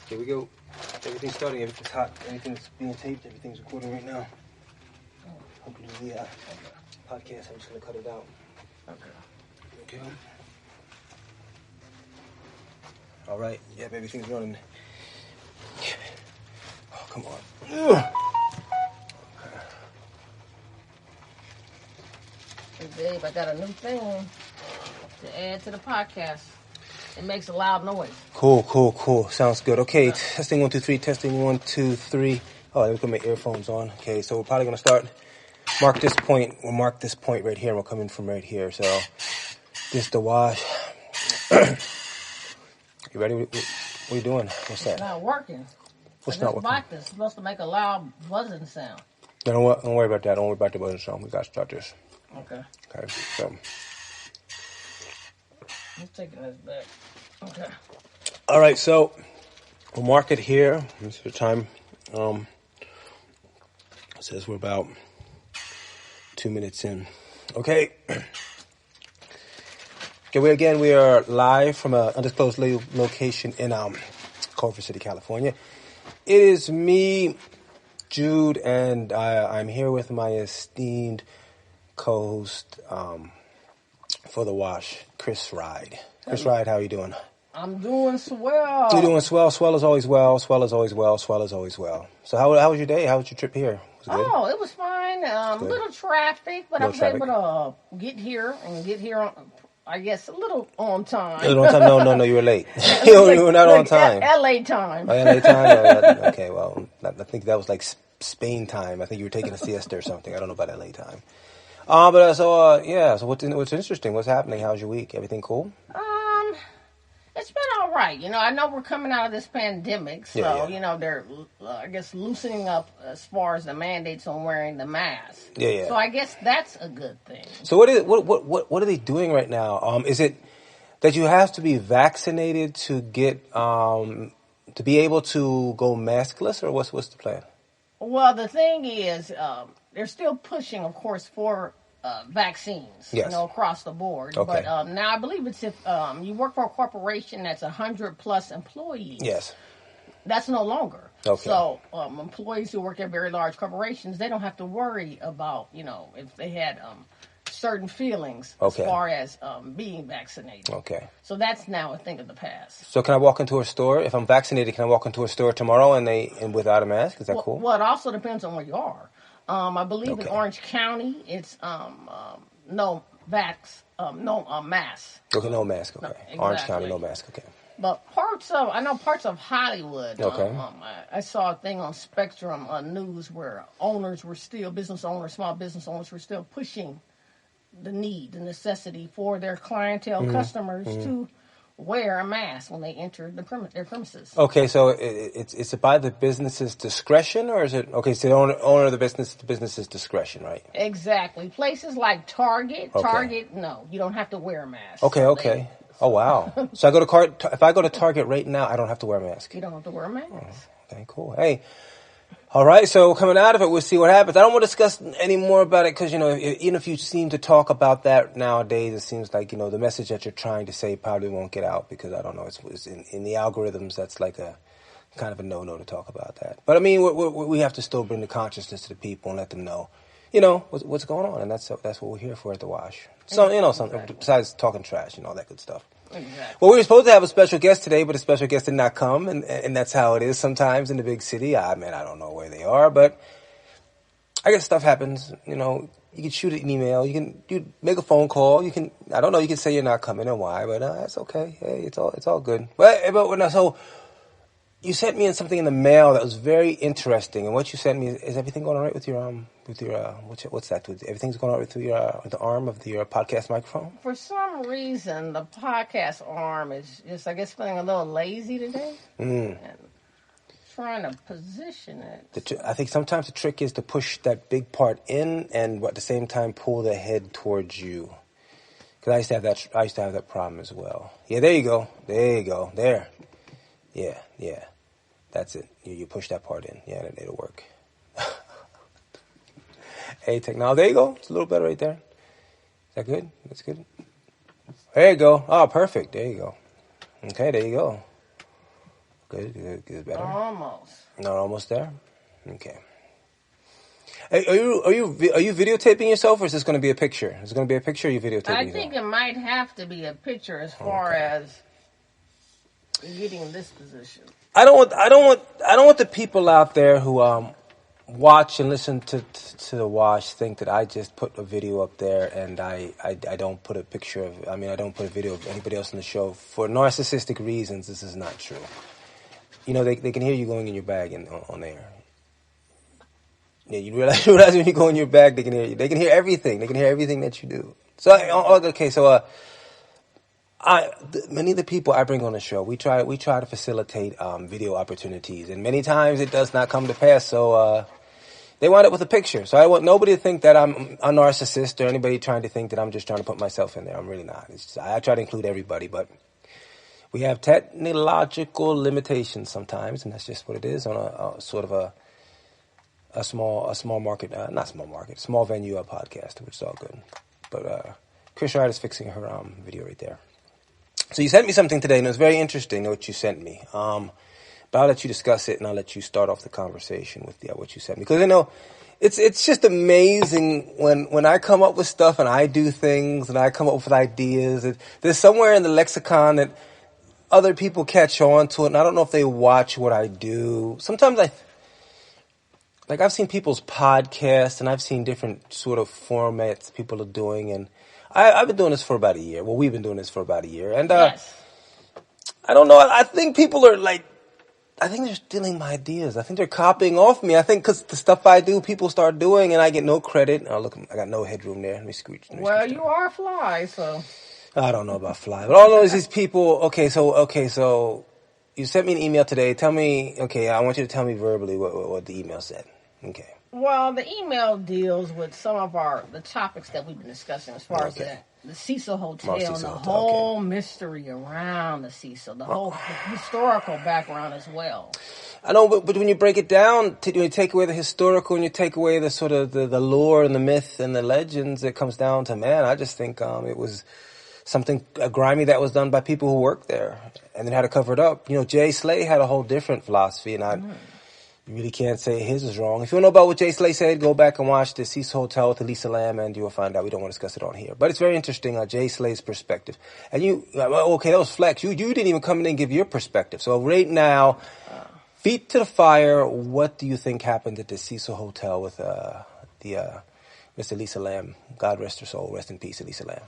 Here we go. Everything's starting. Everything's hot. Everything's being taped. Everything's recording right now. Hopefully the podcast, I'm just going to cut it out. Okay. All right. Yep, everything's running. Oh, come on. Ugh. Hey, babe, I got a new thing to add to the podcast. It makes a loud noise. Cool. Sounds good. Okay, testing 1, 2, 3. Testing 1, 2, 3. Oh, let me put my earphones on. Okay, so we're probably going to start. Mark this point. We'll mark this point right here. And we'll come in from right here. So this is the WAsH. You ready? What are you doing? What's that? It's not working. What's not working? This is supposed to make a loud buzzing sound. Don't worry about that. Don't worry about the buzzing sound. We got to start this. Okay. So. Let's take this back. Okay. All right, so we'll mark it here. This is the time. It says we're about 2 minutes in. Okay. Okay, we are live from an undisclosed location in Culver City, California. It is me, Jude, and I'm here with my esteemed co-host for the WAsH, Chris Ryde. Chris Ryde, how are you doing? I'm doing swell. You're doing swell. Swell is always well. Swell is always well. Swell is always well. So how was your day? How was your trip here? Was it good? Oh, it was fine. A little traffic, but I was able to get here on, I guess, a little on time. A little on time? No, you were late. You were not on time. LA time. Oh, LA time? Okay, well, I think that was like Spain time. I think you were taking a siesta or something. I don't know about LA time. So what's interesting? What's happening? How's your week? Everything cool? It's been all right. I know we're coming out of this pandemic, so, they're, I guess, loosening up as far as the mandates on wearing the mask. Yeah. So I guess that's a good thing. So what are they doing right now? Is it that you have to be vaccinated to get, to be able to go maskless, or what's the plan? Well, the thing is, they're still pushing, of course, for vaccines, yes, across the board. Okay. But now I believe it's if you work for a corporation that's 100+ employees. Yes. That's no longer. Okay. So employees who work at very large corporations, they don't have to worry about, if they had certain feelings as far as being vaccinated. Okay. So that's now a thing of the past. So can I walk into a store? If I'm vaccinated, can I walk into a store tomorrow and without a mask? Is that cool? Well, it also depends on where you are. I believe in Orange County, it's no mask. Okay, no mask. Okay, no, exactly. Orange County, no mask. Okay. But parts of Hollywood. Okay. I saw a thing on Spectrum News where small business owners were still pushing the necessity for their clientele customers to wear a mask when they enter their premises. Okay, so it's by the business's discretion, or is it so the owner of the business's discretion, right? Exactly. Places like Target, no, you don't have to wear a mask. Okay. Oh wow. So if I go to Target right now, I don't have to wear a mask. You don't have to wear a mask. Oh, okay, cool. Hey. All right, so coming out of it, we'll see what happens. I don't want to discuss any more about it because, even if you seem to talk about that nowadays, it seems like, the message that you're trying to say probably won't get out because, I don't know, it's in the algorithms, that's like a kind of a no-no to talk about that. But, I mean, we have to still bring the consciousness to the people and let them know, what's going on. And that's what we're here for at the WAsH. So, besides talking trash and all that good stuff. Exactly. Well, we were supposed to have a special guest today, but the special guest did not come, and that's how it is sometimes in the big city. I don't know where they are, but I guess stuff happens. You can shoot an email, you make a phone call, you can say you're not coming and why, but that's okay. Hey, it's all good. So you sent me something in the mail that was very interesting, and what you sent me is everything going all right with your what's that? Everything's going all right with the arm of your podcast microphone? For some reason, the podcast arm is just, I guess, feeling a little lazy today. And trying to position it. I think sometimes the trick is to push that big part in and at the same time pull the head towards you. Because I used to have that problem as well. Yeah, there you go. There. Yeah. That's it. You push that part in. Yeah, it'll work. Hey, technology. There you go. It's a little better right there. Is that good? That's good. There you go. Oh, perfect. There you go. Okay, there you go. Good, better. Almost. Not almost there? Okay. Hey, are you videotaping yourself, or is this going to be a picture? Is it going to be a picture, or are you videotaping I yourself? think it might have to be a picture as far as getting this position. I don't want the people out there who watch and listen to the WASH think that I just put a video up there and I don't put a picture of. I mean, I don't put a video of anybody else in the show for narcissistic reasons. This is not true. You know, they can hear you going in your bag on air. Yeah, you realize when you go in your bag, they can hear you. They can hear everything. They can hear everything that you do. So okay, so many of the people I bring on the show, we try to facilitate video opportunities, and many times it does not come to pass. So they wind up with a picture. So I want nobody to think that I'm a narcissist or anybody trying to think that I'm just trying to put myself in there. I'm really not. I try to include everybody, but we have technological limitations sometimes, and that's just what it is on a sort of a small market, not small market, small venue podcast, which is all good. But Chris Ryde is fixing her video right there. So you sent me something today, and it was very interesting what you sent me. But I'll let you discuss it, and I'll let you start off the conversation with what you sent me. Because I know it's just amazing when I come up with stuff and I do things and I come up with ideas. There's somewhere in the lexicon that other people catch on to it, and I don't know if they watch what I do. Sometimes I've seen people's podcasts, and I've seen different sort of formats people are doing, and I've been doing this for about a year. Well, we've been doing this for about a year, and yes. I don't know. I think people are I think they're stealing my ideas. I think they're copying off me. I think because the stuff I do, people start doing, and I get no credit. Oh, look, I got no headroom there. Let me scooch. Well, you are a fly, so. I don't know about fly, but all I know is these people. Okay, so you sent me an email today. Tell me. Okay, I want you to tell me verbally what the email said. Okay. Well, the email deals with some of the topics that we've been discussing as far as the Cecil Hotel and the whole mystery around the Cecil, the whole historical background as well. I know, but when you break it down, when you take away the historical and you take away the sort of the lore and the myth and the legends, it comes down to, man, I just think it was something grimy that was done by people who worked there and then had to cover it up. You know, Jay Slay had a whole different philosophy, and you really can't say his is wrong. If you don't know about what Jay Slay said, go back and watch the Cecil Hotel with Elisa Lam, and you will find out. We don't want to discuss it on here. But it's very interesting, Jay Slay's perspective. And okay, that was Flex. You didn't even come in and give your perspective. So right now, feet to the fire, what do you think happened at the Cecil Hotel with Miss Elisa Lam? God rest her soul. Rest in peace, Elisa Lam.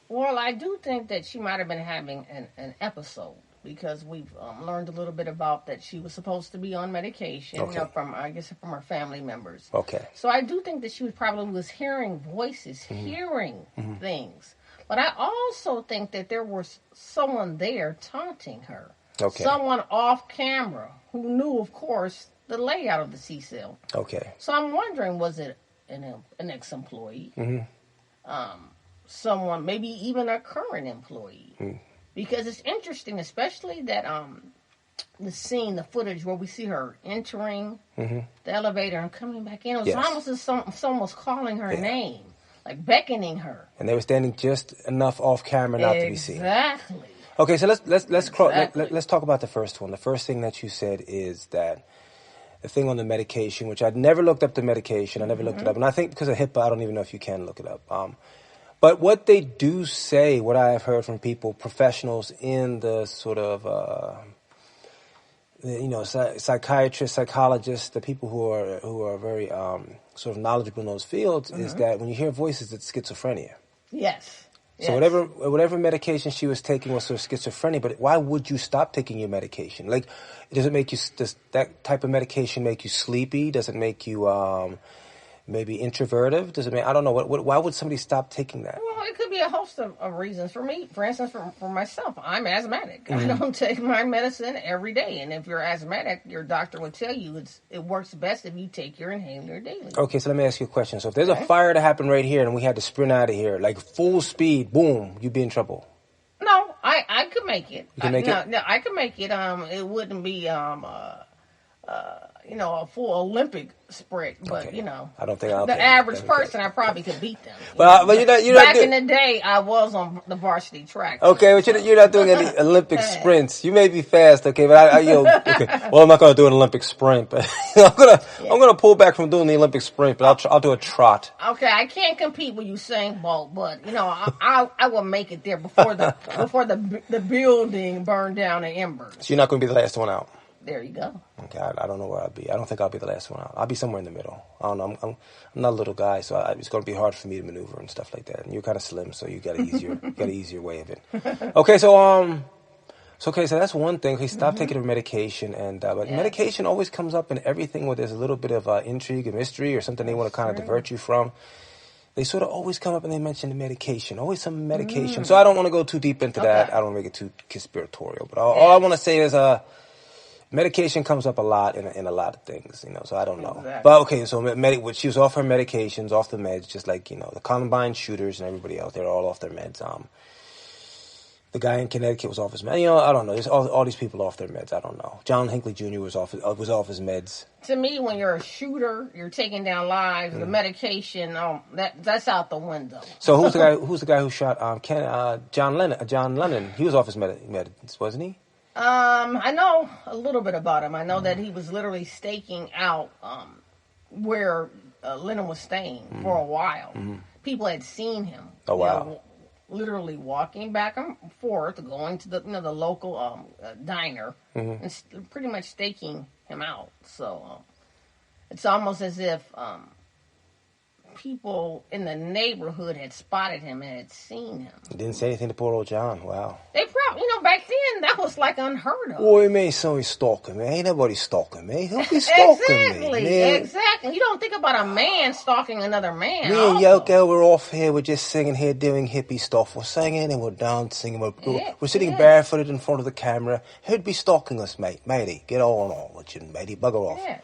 Well, I do think that she might have been having an episode, because we've learned a little bit about that she was supposed to be on medication, from her family members. Okay. So I do think that she probably was hearing voices, hearing things. But I also think that there was someone there taunting her. Okay. Someone off camera who knew, of course, the layout of the Cecil. Okay. So I'm wondering, was it an ex-employee? Someone, maybe even a current employee? Because it's interesting, especially that the scene, the footage where we see her entering the elevator and coming back in. It was almost as someone was calling her name, like beckoning her. And they were standing just enough off camera not to be seen. Exactly. Okay, so let's talk about the first one. The first thing that you said is that the thing on the medication, which I'd never looked up the medication. I never looked it up, and I think because of HIPAA, I don't even know if you can look it up. But what they do say, what I have heard from people, professionals in the sort of, psychiatrists, psychologists, the people who are very sort of knowledgeable in those fields, is that when you hear voices, it's schizophrenia. Yes. So whatever medication she was taking was for schizophrenia, but why would you stop taking your medication? Like, does that type of medication make you sleepy? Does it make you maybe introverted? Does it mean, I don't know, why would somebody stop taking that? Well, it could be a host of reasons. For me, for instance, for myself, I'm asthmatic. I don't take my medicine every day. And if you're asthmatic, your doctor would tell you it works best if you take your inhaler daily. Okay, so let me ask you a question. So if there's a fire to happen right here and we had to sprint out of here, like full speed, boom, you'd be in trouble. No, I could make it. You can make it? No, I could make it. It wouldn't be a full Olympic sprint, but Okay. I don't the think average person, I probably could beat them. But you're not Back doing, in the day, I was on the varsity track. okay, but you're not doing any Olympic sprints. You may be fast, okay, but okay. Well, I'm not going to do an Olympic sprint, but I'm gonna pull back from doing the Olympic sprint, but I'll do a trot. Okay, I can't compete with Usain Bolt, but I will make it there before the building burned down to embers. So you're not going to be the last one out. There you go. Okay, I don't know where I'll be. I don't think I'll be the last one out. I'll be somewhere in the middle. I don't know. I'm not a little guy, so it's going to be hard for me to maneuver and stuff like that. And you're kind of slim, so you got an easier way of it. Okay, so that's one thing. Okay, stop taking the medication, but medication always comes up in everything where there's a little bit of intrigue and mystery or something they want to kind of divert you from. They sort of always come up and they mention the medication. Always some medication. So I don't want to go too deep into that. I don't want to make it too conspiratorial. But all I want to say is medication comes up a lot in a lot of things, so I don't know. Exactly. But okay, so she was off her medications, off the meds, just like, the Columbine shooters and everybody else. They're all off their meds. The guy in Connecticut was off his meds. I don't know. There's all these people off their meds. I don't know. John Hinckley Jr. was off his meds. To me, when you're a shooter, you're taking down lives. The medication, that's out the window. So who's the guy who shot John Lennon? He was off his meds, wasn't he? I know a little bit about him. I know that he was literally staking out where Lennon was staying for a while. People had seen him. Oh, wow. Literally walking back and forth, going to the local diner, and pretty much staking him out. So it's almost as if people in the neighborhood had spotted him and had seen him. Didn't say anything to poor old John. Wow. They probably, back then that was like unheard of. Boy, man, somebody's stalking me. Ain't nobody stalking me. Don't be stalking me, man. Exactly. You don't think about a man stalking another man. Me and Yoko, we're off here. We're just singing here, doing hippie stuff. We're singing and we're dancing. We're sitting barefooted in front of the camera. Who'd be stalking us, matey? Get on with you, matey. Bugger off. Yeah.